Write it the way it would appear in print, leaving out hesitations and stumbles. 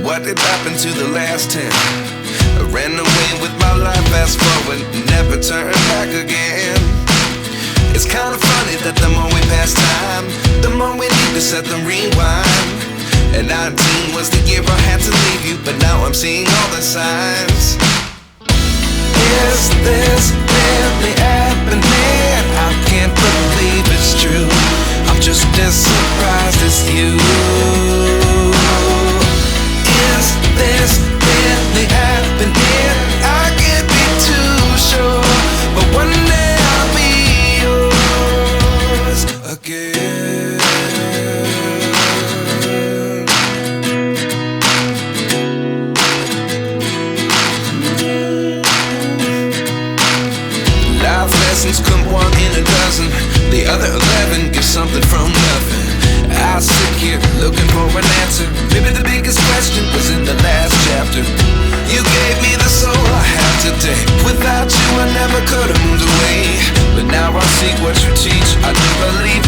what did happen to the last 10? I ran away with my life, fast forward, never turn back again. It's kind of funny that the more we pass time, the more we need to set them rewind. And 19 was the year I had to leave you, but now I'm seeing all the signs. Is this really happening? I can't believe it's true. I'm just as surprised as you. Is this really happening? I can't be too sure, but one day I'll be yours again. Life lessons come one in a dozen. The other 11 get something from nothing. I sit here looking for an answer. Maybe the biggest question was in the last chapter. You gave me the soul I have today. Without you I never could have moved away. But now I see what you teach. I do believe